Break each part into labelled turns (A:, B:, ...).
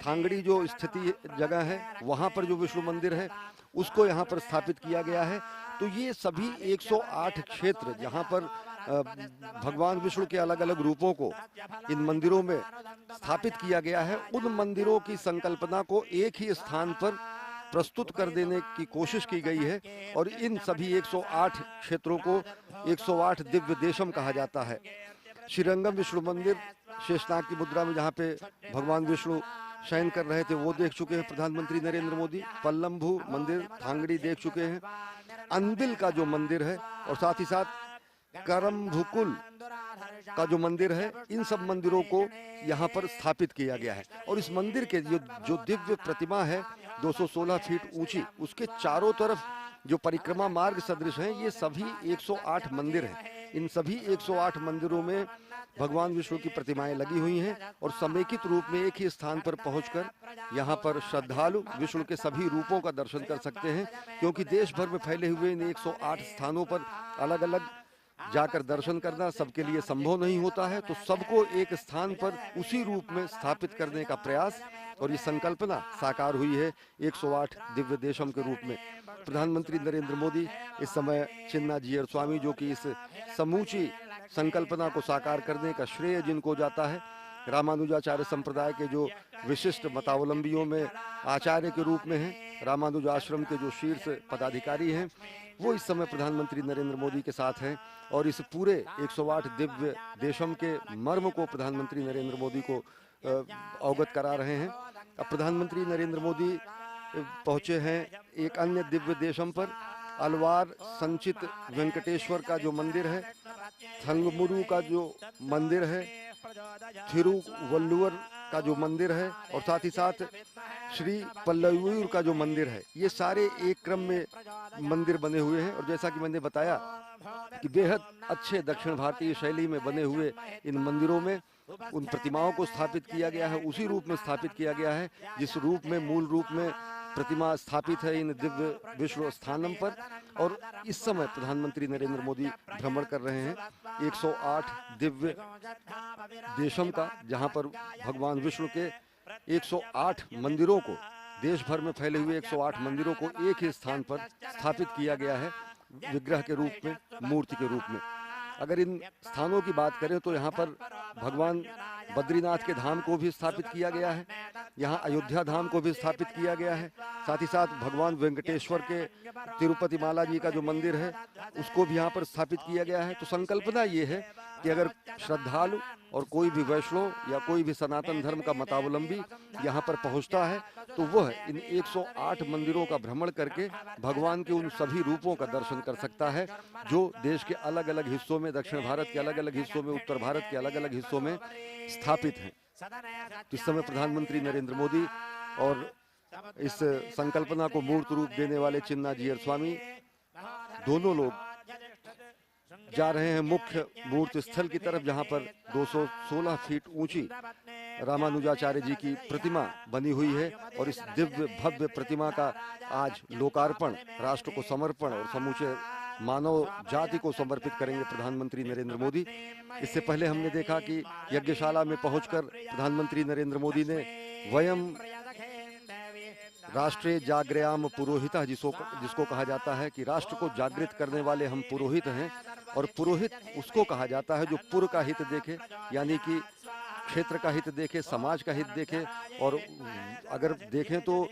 A: थांगड़ी जो स्थिति जगह है वहां पर जो विष्णु मंदिर है उसको यहाँ पर स्थापित किया गया है। तो ये सभी 108 क्षेत्र जहाँ पर भगवान विष्णु के अलग अलग रूपों को इन मंदिरों में स्थापित किया गया है, उन मंदिरों की संकल्पना को एक ही स्थान पर प्रस्तुत कर देने की कोशिश की गई है। और इन सभी 108 क्षेत्रों को 108 दिव्य देशम कहा जाता है। श्रीरंगम विष्णु मंदिर शेषनाग की मुद्रा में जहाँ पे भगवान विष्णु शयन कर रहे थे वो देख चुके हैं प्रधानमंत्री नरेंद्र मोदी। पल्लम्भू मंदिर थांगड़ी देख चुके हैं। अंबिल का जो मंदिर है और साथ ही साथ करम्भुकुल का जो मंदिर है, इन सब मंदिरों को यहाँ पर स्थापित किया गया है। और इस मंदिर के जो दिव्य प्रतिमा है 216 फीट ऊंची, उसके चारों तरफ जो परिक्रमा मार्ग सदृश हैं, ये सभी 108 मंदिर हैं। इन सभी 108 मंदिरों में भगवान विष्णु की प्रतिमाएं लगी हुई हैं और समेकित रूप में एक ही स्थान पर पहुंचकर यहाँ पर श्रद्धालु विष्णु के सभी रूपों का दर्शन कर सकते हैं। क्योंकि देश भर में फैले हुए इन 108 स्थानों पर अलग अलग जाकर दर्शन करना सबके लिए संभव नहीं होता है, तो सबको एक स्थान पर उसी रूप में स्थापित करने का प्रयास और ये संकल्पना साकार हुई है 108 दिव्य देशम के रूप में। प्रधानमंत्री नरेंद्र मोदी इस समय चिन्ना जीयर स्वामी, जो कि इस समूची संकल्पना को साकार करने का श्रेय जिनको जाता है, रामानुजाचार्य संप्रदाय के जो विशिष्ट मतावलंबियों में आचार्य के रूप में हैं, रामानुज आश्रम के जो शीर्ष पदाधिकारी हैं, वो इस समय प्रधानमंत्री नरेंद्र मोदी के साथ हैं और इस पूरे 108 दिव्य देशम के मर्म को प्रधानमंत्री नरेंद्र मोदी को अवगत करा रहे हैं। अब प्रधानमंत्री नरेंद्र मोदी पहुंचे हैं एक अन्य दिव्य देशम पर, अलवार संचित वेंकटेश्वर का जो मंदिर है, थंगमुरु का जो मंदिर है, थिरुवल्लुवर का जो मंदिर है और साथ ही साथ श्री पल्लवीर का जो मंदिर है, ये सारे एक क्रम में मंदिर बने हुए हैं। और जैसा कि मैंने बताया कि बेहद अच्छे दक्षिण भारतीय शैली में बने हुए इन मंदिरों में उन प्रतिमाओं को स्थापित किया गया है, उसी रूप में स्थापित किया गया है जिस रूप में मूल रूप में प्रतिमा स्थापित है इन दिव्य विष्णु स्थानम पर। और इस समय प्रधानमंत्री नरेंद्र मोदी भ्रमण कर रहे हैं 108 दिव्य देशम का, जहां पर भगवान विष्णु के 108 मंदिरों को, देश भर में फैले हुए 108 मंदिरों को एक ही स्थान पर स्थापित किया गया है विग्रह के रूप में, मूर्ति के रूप में। अगर इन स्थानों की बात करें तो यहाँ पर भगवान बद्रीनाथ के धाम को भी स्थापित किया गया है, यहाँ अयोध्या धाम को भी स्थापित किया गया है, साथ ही साथ भगवान वेंकटेश्वर के तिरुपति माला जी का जो मंदिर है उसको भी यहाँ पर स्थापित किया गया है। तो संकल्पना ये है कि अगर श्रद्धालु और कोई भी वैष्णव या कोई भी सनातन धर्म का मतावलंबी यहाँ पर पहुँचता है तो वह इन 108 मंदिरों का भ्रमण करके भगवान के उन सभी रूपों का दर्शन कर सकता है जो देश के अलग अलग हिस्सों में, दक्षिण भारत के अलग अलग हिस्सों में, उत्तर भारत के अलग अलग हिस्सों में स्थापित हैं। तो इस समय प्रधानमंत्री नरेंद्र मोदी और इस संकल्पना को मूर्त रूप देने वाले चिन्ना जीयर स्वामी दोनों लोग जा रहे हैं मुख्य मूर्ति स्थल की तरफ, जहां पर 216 फीट ऊंची रामानुजाचार्य जी की प्रतिमा बनी हुई है। और इस दिव्य भव्य प्रतिमा का आज लोकार्पण, राष्ट्र को समर्पण और समूचे मानव जाति को समर्पित करेंगे प्रधानमंत्री नरेंद्र मोदी। इससे पहले हमने देखा कि यज्ञशाला में पहुंचकर प्रधानमंत्री नरेंद्र मोदी ने वयम राष्ट्रीय जागृयाम पुरोहित, जिसको कहा जाता है कि राष्ट्र को जागृत करने वाले हम पुरोहित हैं। और पुरोहित उसको कहा जाता है जो पुर का हित देखे, यानी कि क्षेत्र का हित देखे, समाज का हित देखे, और अगर देखें तो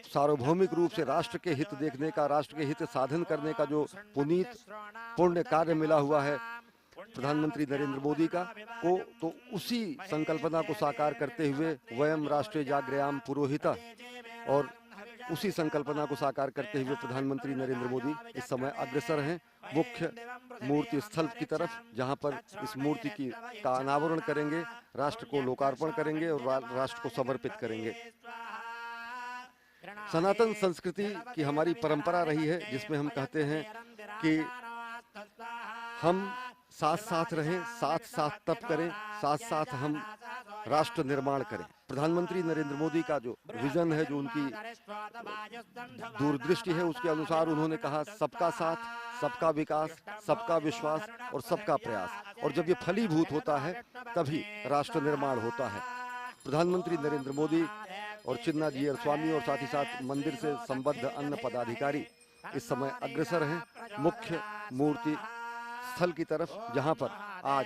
A: सार्वभौमिक रूप से राष्ट्र के हित देखने का, राष्ट्र के हित साधन करने का जो पुनीत पुण्य कार्य मिला हुआ है प्रधानमंत्री नरेंद्र मोदी का को, तो उसी संकल्पना को साकार करते हुए वयम राष्ट्रीय जागृयाम पुरोहिता, और उसी संकल्पना को साकार करते हुए प्रधानमंत्री नरेंद्र मोदी इस समय अग्रसर हैं मुख्य मूर्ति स्थल की तरफ, जहां पर इस मूर्ति का अनावरण करेंगे, राष्ट्र को लोकार्पण करेंगे और राष्ट्र को समर्पित करेंगे। सनातन संस्कृति की हमारी परंपरा रही है जिसमें हम कहते हैं कि हम साथ साथ रहें, साथ साथ तप करें, साथ साथ हम राष्ट्र निर्माण करें। प्रधानमंत्री नरेंद्र मोदी का जो विजन है, जो उनकी दूरदृष्टि है, उसके अनुसार उन्होंने कहा सबका साथ, सबका विकास, सबका विश्वास और सबका प्रयास। और जब ये फलीभूत होता है तभी राष्ट्र निर्माण होता है। प्रधानमंत्री नरेंद्र मोदी और चिन्नाजीयर स्वामी और साथ ही साथ मंदिर से संबद्ध अन्य पदाधिकारी इस समय अग्रसर हैं मुख्य मूर्ति स्थल की तरफ, जहां पर आज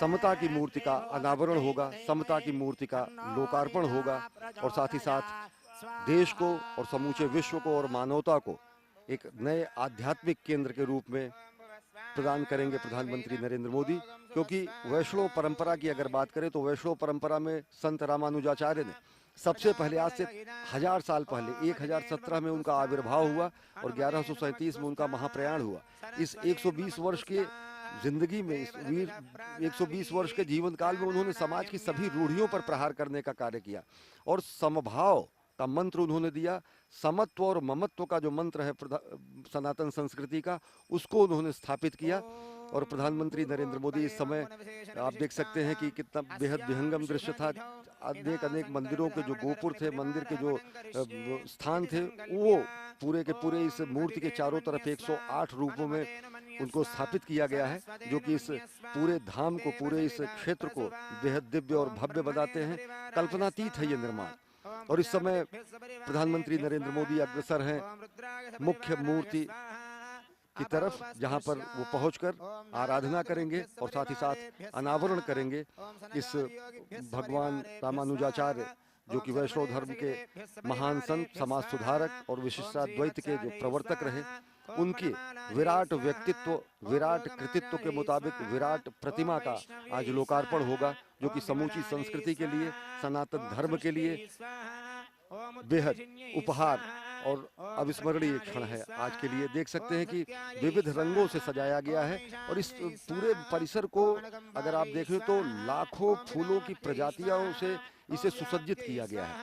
A: समता की मूर्ति का अनावरण होगा, समता की मूर्ति का लोकार्पण होगा और साथ ही साथ देश को और समूचे विश्व को और मानवता को एक नए आध्यात्मिक केंद्र के रूप में प्रदान करेंगे प्रधानमंत्री नरेंद्र मोदी। क्योंकि वैष्णव परंपरा की अगर बात करें तो वैष्णव परंपरा में संत रामानुजाचार्य ने सबसे पहले, आज से 1000 साल पहले 1017 में उनका आविर्भाव हुआ और 1137 में उनका महाप्रयाण हुआ। इस 120 वर्ष के जिंदगी में, इस 120 वर्ष के जीवन काल में उन्होंने समाज की सभी रूढ़ियों पर प्रहार करने का कार्य किया और समभाव का मंत्र उन्होंने दिया। समत्व और ममत्व का जो मंत्र है सनातन संस्कृति का, उसको उन्होंने स्थापित किया। और प्रधानमंत्री नरेंद्र मोदी इस समय आप देख सकते हैं कि कितना बेहद विहंगम दृश्य था। अनेक मंदिरों के जो गोपुर थे, मंदिर के जो स्थान थे, वो पूरे के पूरे इस मूर्ति के चारों तरफ 108 रूपों में उनको स्थापित किया गया है, जो कि इस पूरे धाम को, पूरे इस क्षेत्र को बेहद दिव्य और भव्य बनाते हैं। कल्पनातीत है ये निर्माण। और इस समय प्रधानमंत्री नरेंद्र मोदी अग्रसर हैं मुख्य मूर्ति की तरफ, जहां पर वो पहुंचकर आराधना करेंगे और साथ ही साथ अनावरण करेंगे इस भगवान रामानुजाचार्य, जो कि वैष्णव धर्म के महान संत, समाज सुधारक और विशिष्टाद्वैत के जो प्रवर्तक रहे, उनके विराट व्यक्तित्व, विराट कृतित्व के मुताबिक विराट प्रतिमा का आज लोकार्पण होगा, जो कि समूची संस्कृति के लिए, सनातन धर्म के लिए बेहद उपहार और अविस्मरणीय क्षण है। आज के लिए देख सकते हैं कि विविध रंगों से सजाया गया है और इस पूरे परिसर को अगर आप देखें तो लाखों फूलों की प्रजातियों से इसे सुसज्जित किया गया है।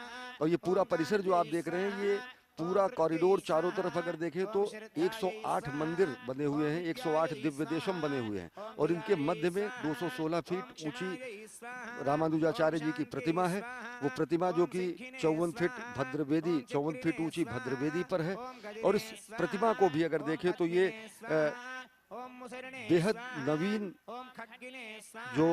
A: और ये पूरा परिसर जो आप देख रहे हैं, ये पूरा कॉरिडोर चारों तरफ अगर देखें तो 108 मंदिर बने हुए हैं, 108 दिव्य देशम बने हुए हैं और इनके मध्य में 216 फीट ऊंची रामानुजाचार्य जी की प्रतिमा है। वो प्रतिमा जो कि 54 फीट भद्रवेदी, 54 फीट ऊंची भद्रवेदी पर है। और इस प्रतिमा को भी अगर देखें तो ये बेहद नवीन जो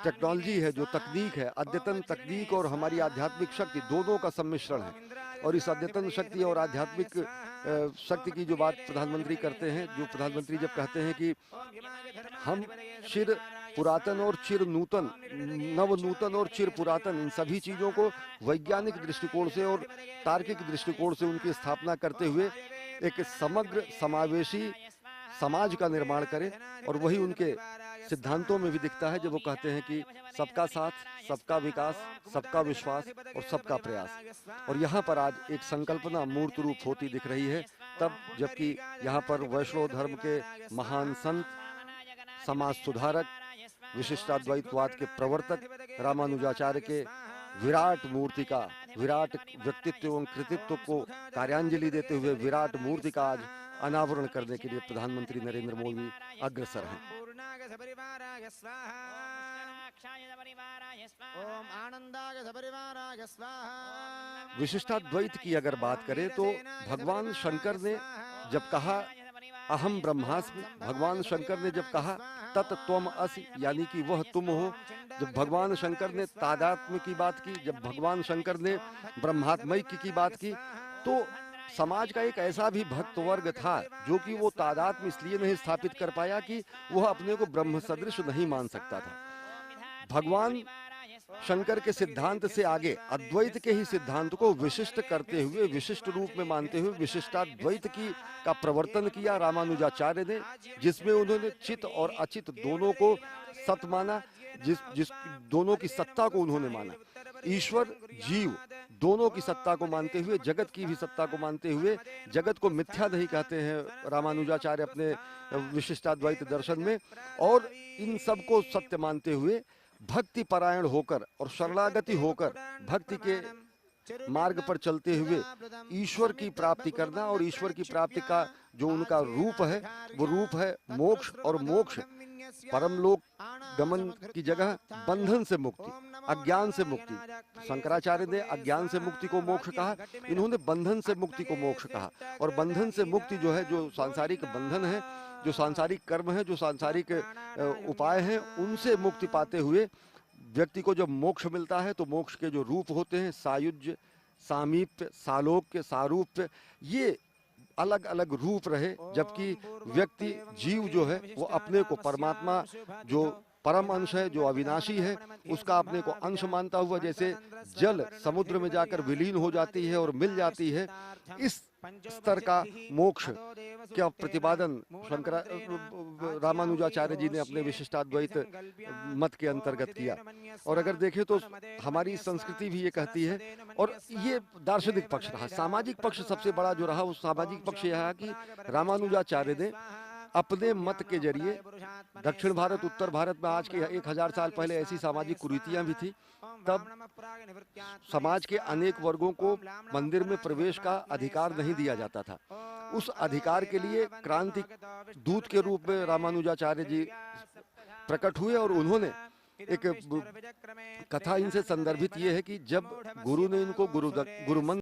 A: टेक्नोलॉजी है, जो तकनीक है, अद्यतन तकनीक और हमारी आध्यात्मिक शक्ति दोनों का सम्मिश्रण है। और इस अद्यतन शक्ति और आध्यात्मिक शक्ति की जो बात प्रधानमंत्री करते हैं, जो प्रधानमंत्री जब कहते हैं कि हम चिर पुरातन और चिर नूतन, नव नूतन और चिर पुरातन, इन सभी चीज़ों को वैज्ञानिक दृष्टिकोण से और तार्किक दृष्टिकोण से उनकी स्थापना करते हुए एक समग्र समावेशी समाज का निर्माण करें। और वही उनके सिद्धांतों में भी दिखता है, जब वो कहते हैं कि सबका साथ, सबका विकास, सबका विश्वास और सबका प्रयास। और यहाँ पर आज एक संकल्पना मूर्त रूप होती दिख रही है, तब जबकि यहाँ पर वैष्णव धर्म के महान संत, समाज सुधारक, विशिष्टाद्वैतवाद के प्रवर्तक रामानुजाचार्य के विराट मूर्ति का, विराट व्यक्तित्व एवं कृतित्व को कार्यांजलि देते हुए विराट मूर्ति का आज अनावरण करने के लिए प्रधानमंत्री नरेंद्र मोदी अग्रसर हैं। विशिष्टाद्वैत की अगर बात करें तो भगवान शंकर ने जब कहा अहम ब्रह्मास्मि, भगवान शंकर ने जब कहा तत् त्वम असि, यानी कि वह तुम हो, जब भगवान शंकर ने तादात्म्य की बात की, जब भगवान शंकर ने ब्रह्मात्मैक्य की बात की, तो समाज का एक ऐसा भी भक्त वर्ग था जो कि वो तादात्म्य इसलिए नहीं स्थापित कर पाया कि वह अपने को ब्रह्म सदृश नहीं मान सकता था। भगवान शंकर के सिद्धांत से आगे अद्वैत के ही सिद्धांत को विशिष्ट करते हुए, विशिष्ट रूप में मानते हुए विशिष्टाद्वैत का प्रवर्तन किया रामानुजाचार्य ने, जिसमें उन्होंने चित और अचित दोनों को सत माना, जिस दोनों की सत्ता को उन्होंने माना। ईश्वर जीव दोनों की सत्ता को मानते हुए, जगत की भी सत्ता को मानते हुए, जगत को मिथ्या नहीं कहते हैं रामानुजाचार्य अपने विशिष्टाद्वैत दर्शन में, और इन सब को सत्य मानते हुए भक्ति परायण होकर और शरणागति होकर भक्ति के मार्ग पर चलते हुए ईश्वर की प्राप्ति करना। और ईश्वर की प्राप्ति का जो उनका रूप है, वो रूप है मोक्ष। और मोक्ष परमलोक गमन की जगह बंधन से मुक्ति, अज्ञान से मुक्ति। शंकराचार्य ने अज्ञान से मुक्ति को मोक्ष कहा, इन्होंने बंधन से मुक्ति को मोक्ष कहा। और बंधन से मुक्ति जो है, जो सांसारिक बंधन है, जो सांसारिक कर्म है, जो सांसारिक उपाय हैं, उनसे मुक्ति पाते हुए व्यक्ति को जब मोक्ष मिलता है तो मोक्ष के जो रूप होते हैं, सायुज्य, सामीप्य, सालोक्य, सारूप्य, ये अलग अलग रूप रहे, जबकि व्यक्ति जीव जो है वो अपने को परमात्मा जो परम अंश है, जो अविनाशी है, उसका अपने को अंश मानता हुआ जैसे जल समुद्र में जाकर विलीन हो जाती है और मिल जाती है, इस स्तर का मोक्ष क्या प्रतिपादन रामानुजाचार्य जी ने अपने विशिष्टाद्वैत मत के अंतर्गत किया। और अगर देखें तो हमारी संस्कृति भी ये कहती है, और ये दार्शनिक पक्ष रहा। सामाजिक पक्ष सबसे बड़ा जो रहा, उस सामाजिक पक्ष यह है कि रामानुजाचार्य ने अपने मत के जरिए दक्षिण भारत, उत्तर भारत में आज के 1000 साल पहले ऐसी सामाजिक कुरीतियां भी थी, तब समाज के अनेक वर्गों को मंदिर में प्रवेश का अधिकार नहीं दिया जाता था। उस अधिकार के लिए क्रांति दूत के रूप में रामानुजाचार्य जी प्रकट हुए, और उन्होंने एक कथा इनसे संदर्भित ये है कि जब गुरु ने इनको गुरु मंत्र